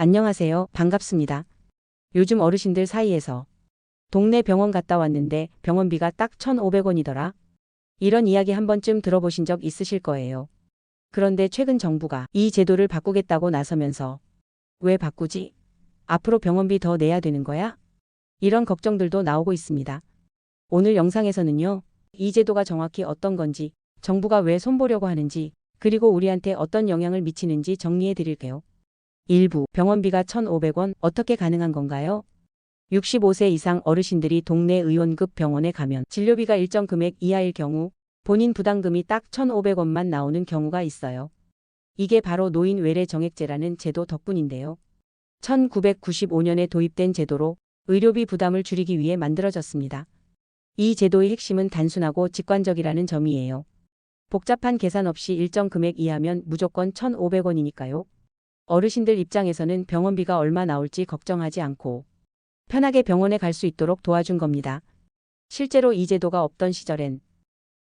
안녕하세요. 반갑습니다. 요즘 어르신들 사이에서 동네 병원 갔다 왔는데 병원비가 딱 1,500원이더라. 이런 이야기 한 번쯤 들어보신 적 있으실 거예요. 그런데 최근 정부가 이 제도를 바꾸겠다고 나서면서 왜 바꾸지? 앞으로 병원비 더 내야 되는 거야? 이런 걱정들도 나오고 있습니다. 오늘 영상에서는요, 이 제도가 정확히 어떤 건지, 정부가 왜 손보려고 하는지, 그리고 우리한테 어떤 영향을 미치는지 정리해 드릴게요. 1부 병원비가 1,500원 어떻게 가능한 건가요? 65세 이상 어르신들이 동네 의원급 병원에 가면 진료비가 일정 금액 이하일 경우 본인 부담금이 딱 1,500원만 나오는 경우가 있어요. 이게 바로 노인 외래 정액제라는 제도 덕분인데요. 1995년에 도입된 제도로 의료비 부담을 줄이기 위해 만들어졌습니다. 이 제도의 핵심은 단순하고 직관적이라는 점이에요. 복잡한 계산 없이 일정 금액 이하면 무조건 1,500원이니까요. 어르신들 입장에서는 병원비가 얼마 나올지 걱정하지 않고 편하게 병원에 갈 수 있도록 도와준 겁니다. 실제로 이 제도가 없던 시절엔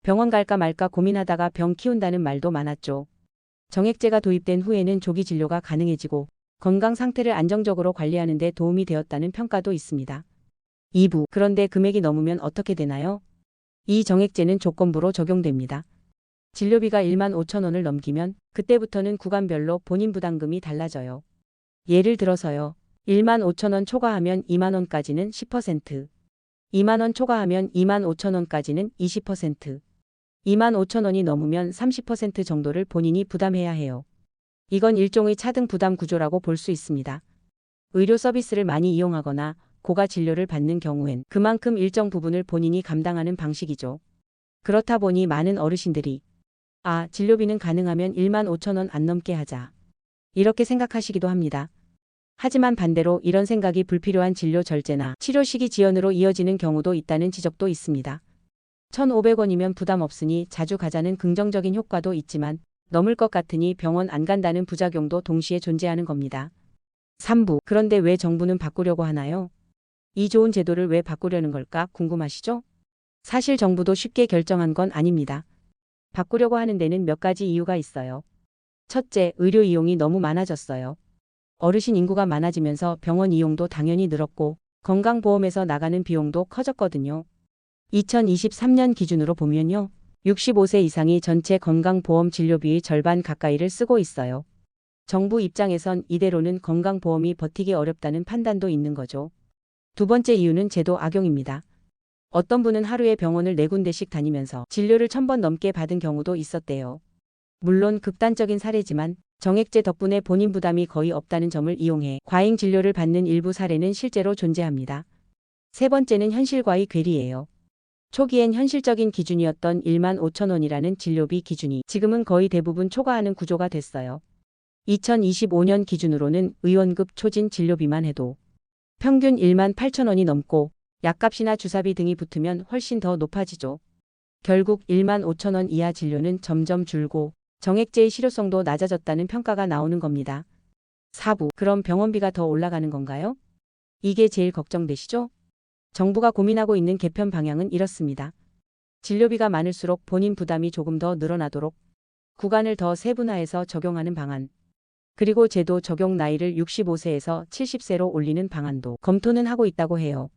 병원 갈까 말까 고민하다가 병 키운다는 말도 많았죠. 정액제가 도입된 후에는 조기 진료가 가능해지고 건강 상태를 안정적으로 관리하는 데 도움이 되었다는 평가도 있습니다. 2부 그런데 금액이 넘으면 어떻게 되나요? 이 정액제는 조건부로 적용됩니다. 진료비가 15,000원을 넘기면 그때부터는 구간별로 본인 부담금이 달라져요. 예를 들어서요. 15,000원 초과하면 20,000원까지는 10%, 20,000원 초과하면 25,000원까지는 20%, 25,000원이 넘으면 30% 정도를 본인이 부담해야 해요. 이건 일종의 차등 부담 구조라고 볼 수 있습니다. 의료 서비스를 많이 이용하거나 고가 진료를 받는 경우엔 그만큼 일정 부분을 본인이 감당하는 방식이죠. 그렇다 보니 많은 어르신들이 진료비는 가능하면 15,000원 안 넘게 하자. 이렇게 생각하시기도 합니다. 하지만 반대로 이런 생각이 불필요한 진료 절제나 치료 시기 지연으로 이어지는 경우도 있다는 지적도 있습니다. 1,500원이면 부담 없으니 자주 가자는 긍정적인 효과도 있지만 넘을 것 같으니 병원 안 간다는 부작용도 동시에 존재하는 겁니다. 3부 그런데 왜 정부는 바꾸려고 하나요? 이 좋은 제도를 왜 바꾸려는 걸까 궁금하시죠? 사실 정부도 쉽게 결정한 건 아닙니다. 바꾸려고 하는 데는 몇 가지 이유가 있어요. 첫째, 의료 이용이 너무 많아졌어요. 어르신 인구가 많아지면서 병원 이용도 당연히 늘었고 건강보험에서 나가는 비용도 커졌거든요. 2023년 기준으로 보면요. 65세 이상이 전체 건강보험 진료비의 절반 가까이를 쓰고 있어요. 정부 입장에선 이대로는 건강보험이 버티기 어렵다는 판단도 있는 거죠. 두 번째 이유는 제도 악용입니다. 어떤 분은 하루에 병원을 4군데씩 다니면서 진료를 1,000번 넘게 받은 경우도 있었대요. 물론 극단적인 사례지만 정액제 덕분에 본인 부담이 거의 없다는 점을 이용해 과잉 진료를 받는 일부 사례는 실제로 존재합니다. 세 번째는 현실과의 괴리예요. 초기엔 현실적인 기준이었던 15,000원이라는 진료비 기준이 지금은 거의 대부분 초과하는 구조가 됐어요. 2025년 기준으로는 의원급 초진 진료비만 해도 평균 18,000원이 넘고 약값이나 주사비 등이 붙으면 훨씬 더 높아지죠. 결국 15,000원 이하 진료는 점점 줄고 정액제의 실효성도 낮아졌다는 평가가 나오는 겁니다. 4부 그럼 병원비가 더 올라가는 건가요? 이게 제일 걱정되시죠? 정부가 고민하고 있는 개편 방향은 이렇습니다. 진료비가 많을수록 본인 부담이 조금 더 늘어나도록 구간을 더 세분화해서 적용하는 방안, 그리고 제도 적용 나이를 65세에서 70세로 올리는 방안도 검토는 하고 있다고 해요.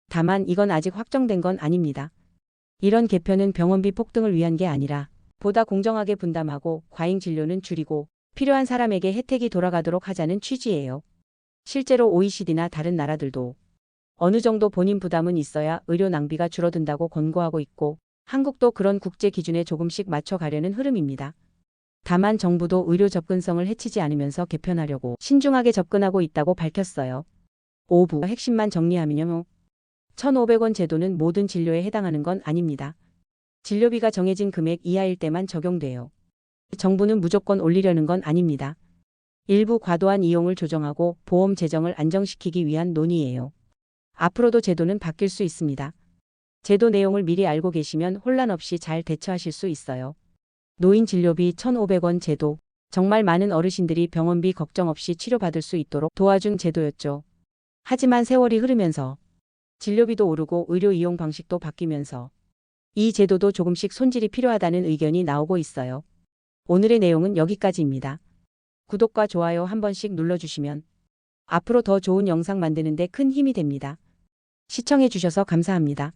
다만 이건 아직 확정된 건 아닙니다. 이런 개편은 병원비 폭등을 위한 게 아니라 보다 공정하게 분담하고 과잉 진료는 줄이고 필요한 사람에게 혜택이 돌아가도록 하자는 취지예요. 실제로 OECD나 다른 나라들도 어느 정도 본인 부담은 있어야 의료 낭비가 줄어든다고 권고하고 있고 한국도 그런 국제 기준에 조금씩 맞춰가려는 흐름입니다. 다만 정부도 의료 접근성을 해치지 않으면서 개편하려고 신중하게 접근하고 있다고 밝혔어요. 5부 핵심만 정리하면요. 1,500원 제도는 모든 진료에 해당하는 건 아닙니다. 진료비가 정해진 금액 이하일 때만 적용돼요. 정부는 무조건 올리려는 건 아닙니다. 일부 과도한 이용을 조정하고 보험 재정을 안정시키기 위한 논의예요. 앞으로도 제도는 바뀔 수 있습니다. 제도 내용을 미리 알고 계시면 혼란 없이 잘 대처하실 수 있어요. 노인 진료비 1,500원 제도, 정말 많은 어르신들이 병원비 걱정 없이 치료받을 수 있도록 도와준 제도였죠. 하지만 세월이 흐르면서 진료비도 오르고 의료 이용 방식도 바뀌면서 이 제도도 조금씩 손질이 필요하다는 의견이 나오고 있어요. 오늘의 내용은 여기까지입니다. 구독과 좋아요 한 번씩 눌러주시면 앞으로 더 좋은 영상 만드는데 큰 힘이 됩니다. 시청해 주셔서 감사합니다.